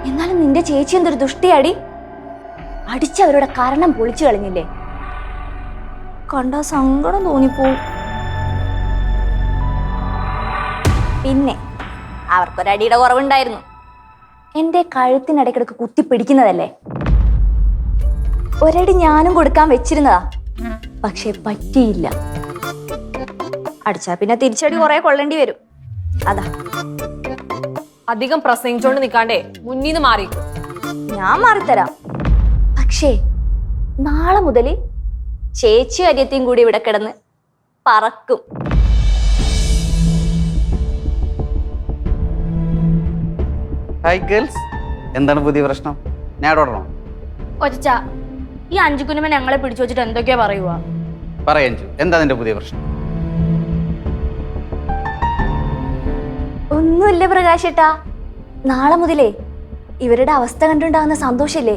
എന്നാലും നിന്റെ ചേച്ചി എന്തൊരു ദുഷ്ടിയാടി. അടിച്ചവരുടെ കാരണം പൊളിച്ചു കളഞ്ഞില്ലേ? കണ്ട സങ്കടം തോന്നിപ്പോവും. പിന്നെ അവർക്കൊരടിയുടെ കുറവുണ്ടായിരുന്നു. എന്റെ കഴുത്തിനിടയ്ക്കിടക്ക് കുത്തിപ്പിടിക്കുന്നതല്ലേ. ഒരടി ഞാനും കൊടുക്കാൻ വെച്ചിരുന്നതാ, പക്ഷെ പറ്റിയില്ല. അടിച്ചാ പിന്നെ തിരിച്ചടി കുറെ കൊള്ളേണ്ടി വരും. അതാ. അധികം പ്രസംഗിച്ചോണ്ട് നിക്കാണ്ടേ മുന്നീന്ന് മാറിക്കും. ഞാൻ മാറിത്തരാം. പക്ഷേ നാളെ മുതല് ചേച്ചി അരിയത്തെയും കൂടി ഇവിടെ കിടന്ന് പറക്കും. ഹായ് ഗേൾസ്, എന്താണ് പുതിയ പ്രശ്നം? ഞാൻ ഓടണോ? കൊച്ച ഈ അഞ്ചുകുനുമ ഞങ്ങളെ പിടിച്ചു വെച്ചിട്ട് എന്തൊക്കെയാ പറയുക? പറയാഞ്ചു, എന്താ നിന്റെ പുതിയ പ്രശ്നം? ഒന്നുമില്ല പ്രകാശേട്ടാ. നാളെ മുതലേ ഇവരുടെ അവസ്ഥ കണ്ടുണ്ടാകുന്ന സന്തോഷല്ലേ,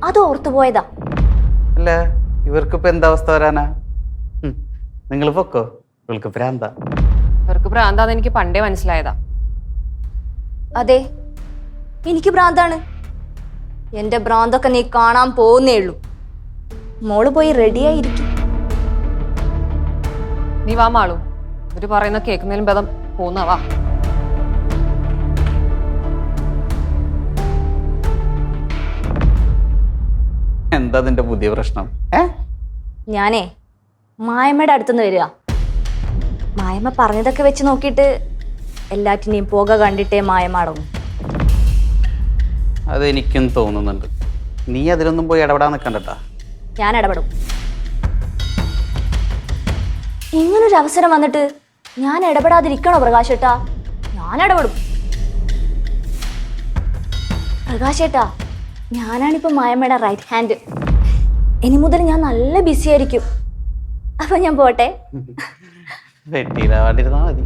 അത് ഓർത്തുപോയതാ. അല്ല, ഇവർക്കിപ്പോ എന്താ അവസ്ഥ വരാനാ? നിങ്ങൾ പൊക്കോ, ഇവൾക്ക് ഭ്രാന്ത. ഇവർക്ക് ഭ്രാന്താന്ന് എനിക്ക് പണ്ടേ മനസ്സിലായതാ. അതെ, എനിക്ക് ഭ്രാന്താണ്. എന്റെ ഭ്രാന്തൊക്കെ നീ കാണാൻ പോകുന്നേ ഉള്ളൂ. മോള് പോയി റെഡിയായിരിക്കും. നീ വാ മാളു, ഇവര് പറയുന്ന കേൾക്കുന്നതിലും ഭേദം പോന്ന വാ. എന്താ നിന്റെ പുതിയ പ്രശ്നം? ഞാനേ മായമ്മയുടെ അടുത്തുനിന്ന് വരിക. മായമ്മ പറഞ്ഞതൊക്കെ വെച്ച് നോക്കിയിട്ട് എല്ലാറ്റിനെയും പുക കണ്ടിട്ടേ മായമ്മ അടങ്ങും. അതെനിക്കും തോന്നുന്നുണ്ട്. നീ അതിലൊന്നും പോയി ഇടപെടാൻ നിൽക്കണ്ടട്ടാ. ഞാൻ ഇടപെടും. ഇങ്ങനൊരു അവസരം വന്നിട്ട് ഞാൻ ഇടപെടാതിരിക്കണോ പ്രകാശേട്ടാ? ഞാൻ ഇടപെടും. പ്രകാശേട്ടാ, ഞാനാണിപ്പോ മായമ്മയുടെ റൈറ്റ് ഹാൻഡ്. ഇനി മുതൽ ഞാൻ നല്ല ബിസി ആയിരിക്കും. അപ്പൊ ഞാൻ പോട്ടെ. വെട്ടിയിലാവാണ്ടിരുന്നാ മതി.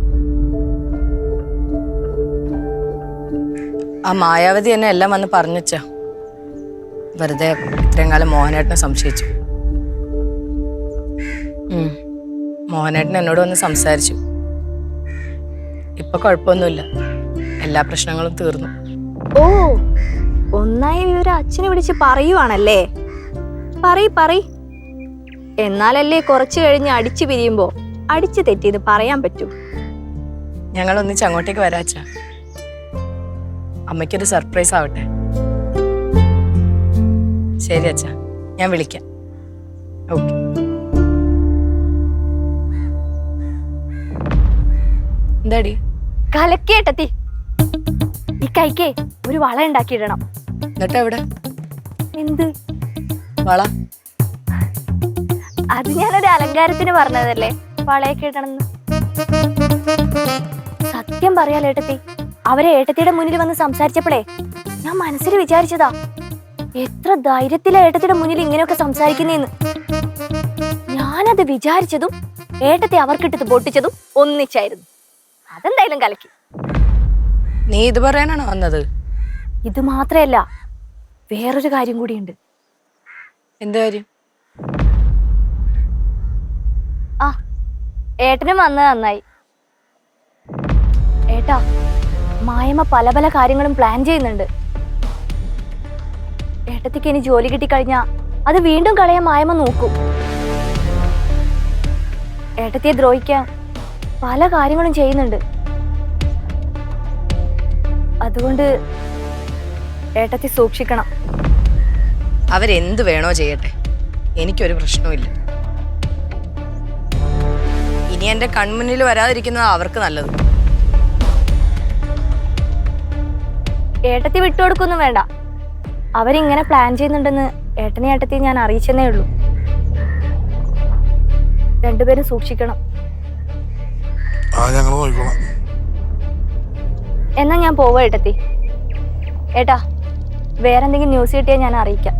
ആ മായാവതി എന്നെ എല്ലാം വന്ന് പറഞ്ഞുവെച്ചാ. വെറുതെ ഇത്രയും കാലം മോഹനേട്ടനെ സംശയിച്ചു. മോഹനേട്ടൻ എന്നോട് വന്ന് സംസാരിച്ചു. ഇപ്പൊ കുഴപ്പമൊന്നുമില്ല, എല്ലാ പ്രശ്നങ്ങളും തീർന്നു. ഓ, ഒന്നായി വിവരം അച്ഛനെ വിളിച്ച് പറയുവാണല്ലേ? പറയ്. എന്നാലല്ലേ കുറച്ചു കഴിഞ്ഞ് അടിച്ചു പിരിയുമ്പോ അടിച്ചു തെറ്റിന്ന് പറയാൻ പറ്റൂ. ഞങ്ങൾ ഒന്നിച്ച് അങ്ങോട്ടേക്ക് വരാച്ചാ. അമ്മയ്ക്കൊരു സർപ്രൈസ് ആവട്ടെ. ശരി അച്ഛാ, ഞാൻ വിളിക്കാം. ഓക്കെ. എന്താടി? കലക്കേട്ടത്തി, ഈ കൈക്കേ ഒരു വള ഉണ്ടാക്കിയിടണം. എന്നിട്ട് എവിടെ എന്ത് വള? അത് ഞാനൊരു അലങ്കാരത്തിന് പറഞ്ഞതല്ലേ, വളയൊക്കെ ഇടണമെന്ന്. സത്യം പറയാലോ ഏട്ടത്തി, അവരെ ഏട്ടത്തിയുടെ മുന്നിൽ വന്ന് സംസാരിച്ചപ്പോഴേ ഞാൻ മനസ്സിൽ വിചാരിച്ചതാ, എത്ര ധൈര്യത്തിലാ ഏട്ടത്തിയുടെ മുന്നിൽ ഇങ്ങനെയൊക്കെ സംസാരിക്കുന്നേന്ന്. ഞാനത് വിചാരിച്ചതും ഏട്ടത്തെ അവർക്കിട്ടത് പൊട്ടിച്ചതും ഒന്നിച്ചായിരുന്നു. അതെന്തായാലും കലക്കി. നീ ഇത് പറയാനാണോ വന്നത്? ഇത് മാത്രമല്ല, വേറൊരു കാര്യം കൂടിയുണ്ട്. എന്ത് കാര്യം? ആ, ഏട്ടനും വന്നത് നന്നായി. ഏട്ടാ, മായമ്മ പല പല കാര്യങ്ങളും പ്ലാൻ ചെയ്യുന്നുണ്ട്. ഏട്ടത്തിക്ക് ഇനി ജോലി കിട്ടിക്കഴിഞ്ഞാ അത് വീണ്ടും കളയാൻ മായമ്മ നോക്കും. ഏട്ടത്തിയെ ദ്രോഹിക്കാൻ പല കാര്യങ്ങളും ചെയ്യുന്നുണ്ട്. അതുകൊണ്ട് ഏട്ടത്തി സൂക്ഷിക്കണം. അവരെന്ത് വേണോ ചെയ്യട്ടെ, എനിക്കൊരു പ്രശ്നവുമില്ല. ഇനി എന്റെ കൺമുന്നിൽ വരാതിരിക്കുന്നത് അവർക്ക് നല്ലത്. ഏട്ടത്തി വിട്ടുകൊടുക്കൊന്നും വേണ്ട. അവരിങ്ങനെ പ്ലാൻ ചെയ്യുന്നുണ്ടെന്ന് ഏട്ടനെ ഏട്ടത്തി ഞാൻ അറിയിച്ചെന്നേ ഉള്ളൂ. രണ്ടുപേരും സൂക്ഷിക്കണം. എന്നാ ഞാൻ പോവാ ഏട്ടത്തി. ഏട്ടാ, വേറെന്തെങ്കിലും ന്യൂസ് കിട്ടിയാൽ ഞാൻ അറിയിക്കാം.